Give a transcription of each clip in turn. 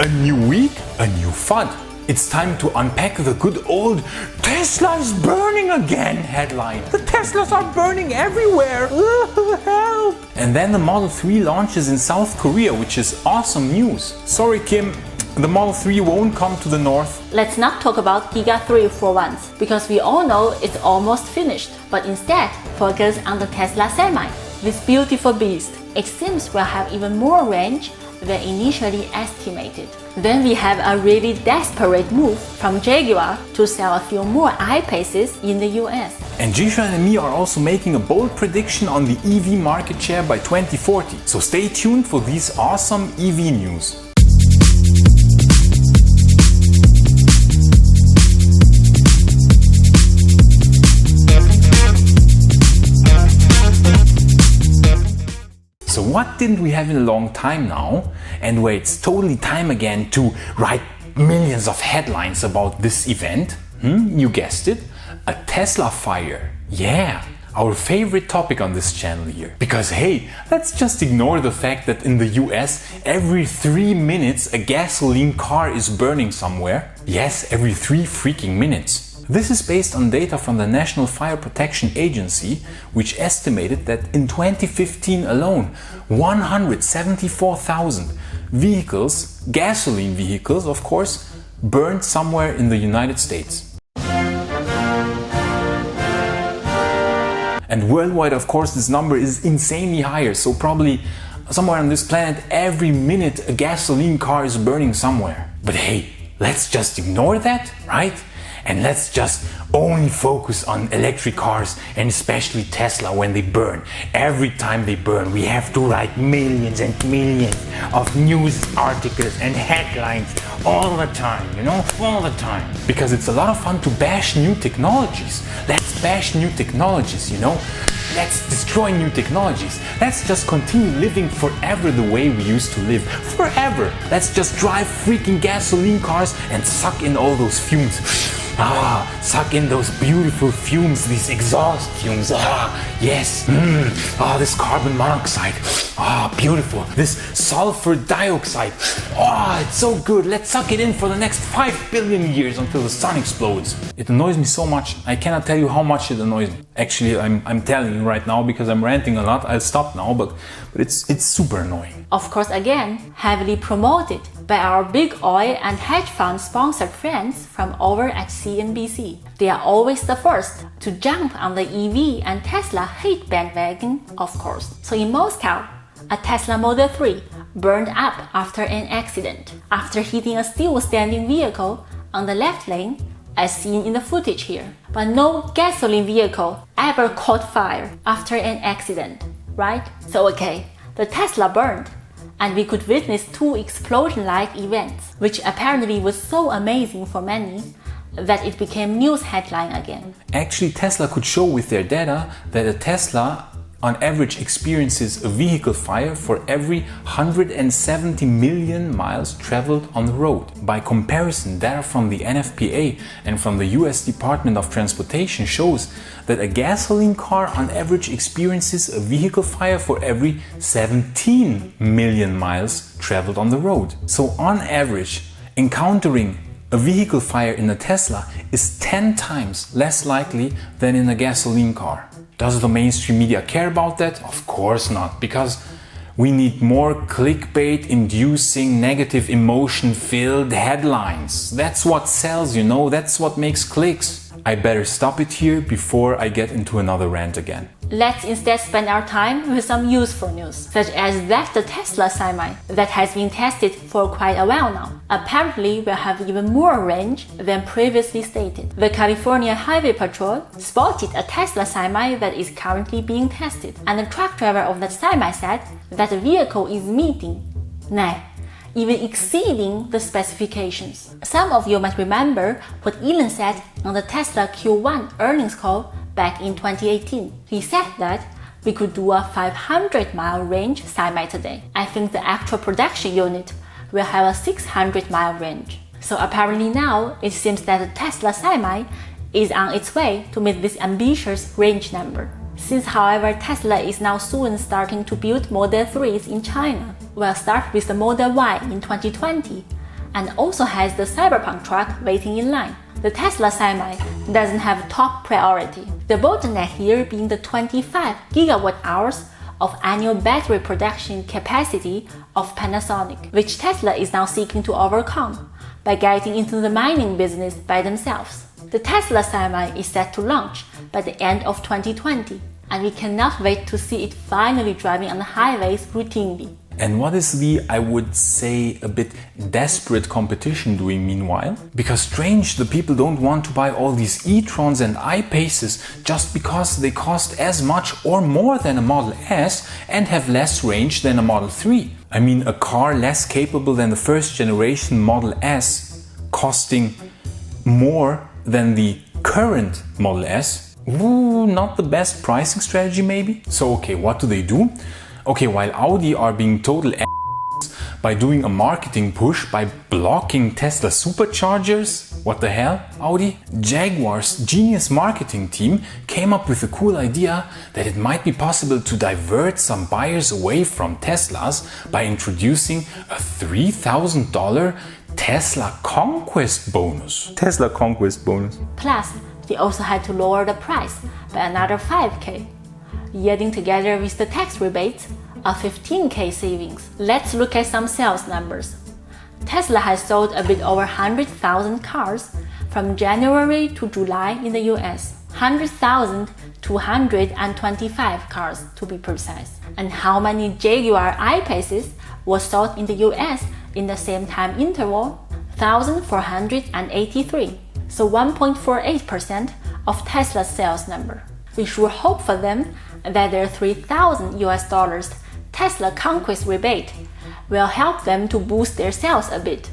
A new week, a new fun. It's time to unpack the good old "Tesla's burning again" headline. The Teslas are burning everywhere. Help! And then the Model 3 launches in South Korea, which is awesome news. Sorry, Kim, the Model 3 won't come to the north. Let's not talk about Giga 3 for once, because we all know it's almost finished, but instead focus on the Tesla Semi. This beautiful beast, it seems will have even more range than initially estimated. Then we have a really desperate move from Jaguar to sell a few more I-PACEs in the US. And Jishan and me are also making a bold prediction on the EV market share by 2040. So stay tuned for these awesome EV news. So what didn't we have in a long time now, and where it's totally time again to write millions of headlines about this event? You guessed it, a Tesla fire. Yeah, our favorite topic on this channel here. Because hey, let's just ignore the fact that in the US every 3 minutes a gasoline car is burning somewhere. Yes, every 3 freaking minutes. This is based on data from the National Fire Protection Agency, which estimated that in 2015 alone, 174,000 vehicles, gasoline vehicles of course, burned somewhere in the United States. And worldwide, of course, this number is insanely higher, so probably somewhere on this planet every minute a gasoline car is burning somewhere. But hey, let's just ignore that, right? And let's just only focus on electric cars, and especially Tesla when they burn. Every time they burn, we have to write millions and millions of news articles and headlines all the time, all the time. Because it's a lot of fun to bash new technologies. Let's bash new technologies, Let's destroy new technologies. Let's just continue living forever the way we used to live. Forever. Let's just drive freaking gasoline cars and suck in all those fumes. Suck in those beautiful fumes, these exhaust fumes. Yes. This carbon monoxide. Beautiful. This sulfur dioxide. It's so good. Let's suck it in for the next 5 billion years until the sun explodes. It annoys me so much. I cannot tell you how much it annoys me. Actually, I'm telling you right now because I'm ranting a lot. I'll stop now, but it's super annoying. Of course, again, heavily promoted by our big oil and hedge fund sponsored friends from over at CNBC. They are always the first to jump on the EV and Tesla hate bandwagon, of course. So in Moscow, a Tesla Model 3 burned up after an accident, after hitting a still standing vehicle on the left lane, as seen in the footage here. But no gasoline vehicle ever caught fire after an accident, right? So okay, the Tesla burned, and we could witness 2 explosion-like events, which apparently was so amazing for many that it became news headline again. Actually, Tesla could show with their data that a Tesla on average experiences a vehicle fire for every 170 million miles traveled on the road. By comparison, data from the NFPA and from the US Department of Transportation shows that a gasoline car on average experiences a vehicle fire for every 17 million miles traveled on the road. So on average, encountering a vehicle fire in a Tesla is 10 times less likely than in a gasoline car. Does the mainstream media care about that? Of course not, because we need more clickbait-inducing, negative emotion-filled headlines. That's what sells, that's what makes clicks. I better stop it here before I get into another rant again. Let's instead spend our time with some useful news, such as that the Tesla Semi that has been tested for quite a while now apparently will have even more range than previously stated. The California Highway Patrol spotted a Tesla Semi that is currently being tested, and the truck driver of that Semi said that the vehicle is meeting, even exceeding the specifications. Some of you might remember what Elon said on the Tesla Q1 earnings call back in 2018. He said that we could do a 500-mile range Semi today. I think the actual production unit will have a 600-mile range. So apparently now it seems that the Tesla Semi is on its way to meet this ambitious range number. Since, however, Tesla is now soon starting to build Model 3s in China, we'll start with the Model Y in 2020 and also has the Cyberpunk truck waiting in line. The Tesla Semi doesn't have top priority. The bottleneck here being the 25 gigawatt-hours of annual battery production capacity of Panasonic, which Tesla is now seeking to overcome by getting into the mining business by themselves. The Tesla Semi is set to launch by the end of 2020, and we cannot wait to see it finally driving on the highways routinely. And what is the, I would say, a bit desperate competition doing meanwhile? Because strange, the people don't want to buy all these e-Trons and I-PACEs just because they cost as much or more than a Model S and have less range than a Model 3. I mean, a car less capable than the first generation Model S costing more than the current Model S. Ooh, not the best pricing strategy maybe? So okay, what do? Okay, while Audi are being total assholes by doing a marketing push by blocking Tesla superchargers, what the hell, Audi? Jaguar's genius marketing team came up with a cool idea that it might be possible to divert some buyers away from Teslas by introducing a $3,000 Tesla conquest bonus. Plus, they also had to lower the price by another $5,000. Yielding together with the tax rebates, a $15,000 savings. Let's look at some sales numbers. Tesla has sold a bit over 100,000 cars from January to July in the US. 100,225 cars to be precise. And how many Jaguar I-PACEs was sold in the US in the same time interval? 1,483. So 1.48% of Tesla's sales number. We sure hope for them that their $3,000 Tesla conquest rebate will help them to boost their sales a bit.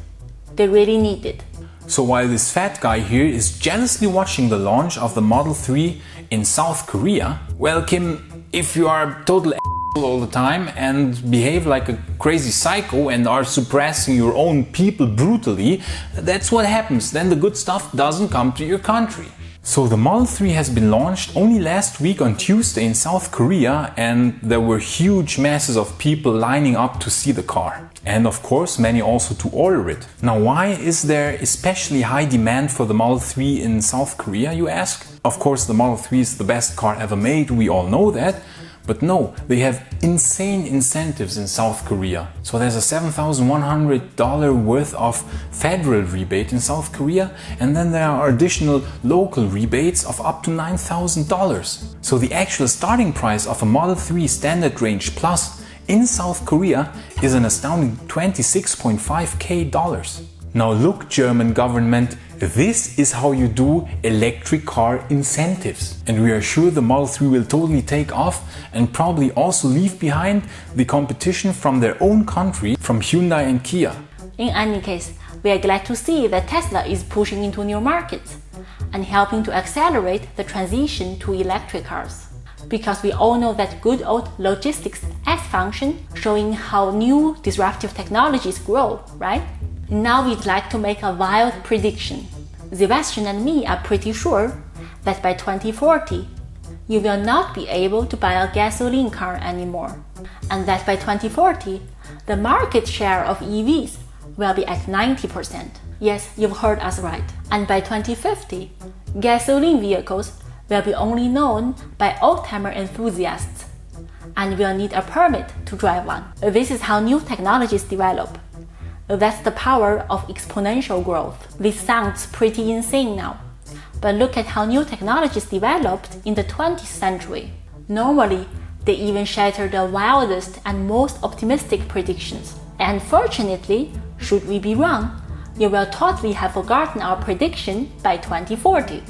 They really need it. So while this fat guy here is jealously watching the launch of the Model 3 in South Korea, well, Kim, if you are a total asshole all the time and behave like a crazy psycho and are suppressing your own people brutally, that's what happens. Then the good stuff doesn't come to your country. So the Model 3 has been launched only last week on Tuesday in South Korea, and there were huge masses of people lining up to see the car. And of course, many also to order it. Now, why is there especially high demand for the Model 3 in South Korea, you ask? Of course, the Model 3 is the best car ever made, we all know that. But no, they have insane incentives in South Korea. So there's a $7,100 worth of federal rebate in South Korea, and then there are additional local rebates of up to $9,000. So the actual starting price of a Model 3 Standard Range Plus in South Korea is an astounding $26,500. Now look, German government, this is how you do electric car incentives. And we are sure the Model 3 will totally take off and probably also leave behind the competition from their own country, from Hyundai and Kia. In any case, we are glad to see that Tesla is pushing into new markets and helping to accelerate the transition to electric cars. Because we all know that good old logistics as function, showing how new disruptive technologies grow, right? Now we'd like to make a wild prediction. Sebastian and me are pretty sure that by 2040, you will not be able to buy a gasoline car anymore. And that by 2040, the market share of EVs will be at 90%. Yes, you've heard us right. And by 2050, gasoline vehicles will be only known by old-timer enthusiasts and will need a permit to drive one. This is how new technologies develop. That's the power of exponential growth. This sounds pretty insane now, but look at how new technologies developed in the 20th century. Normally, they even shatter the wildest and most optimistic predictions. And fortunately, should we be wrong, you will totally have forgotten our prediction by 2040.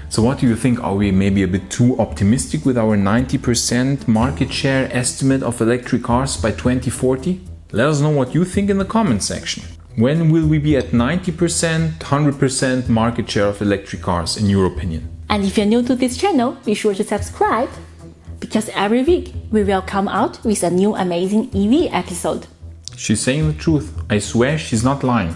So what do you think? Are we maybe a bit too optimistic with our 90% market share estimate of electric cars by 2040? Let us know what you think in the comment section. When will we be at 90%, 100% market share of electric cars in your opinion? And if you're new to this channel, be sure to subscribe, because every week we will come out with a new amazing EV episode. She's saying the truth. I swear she's not lying.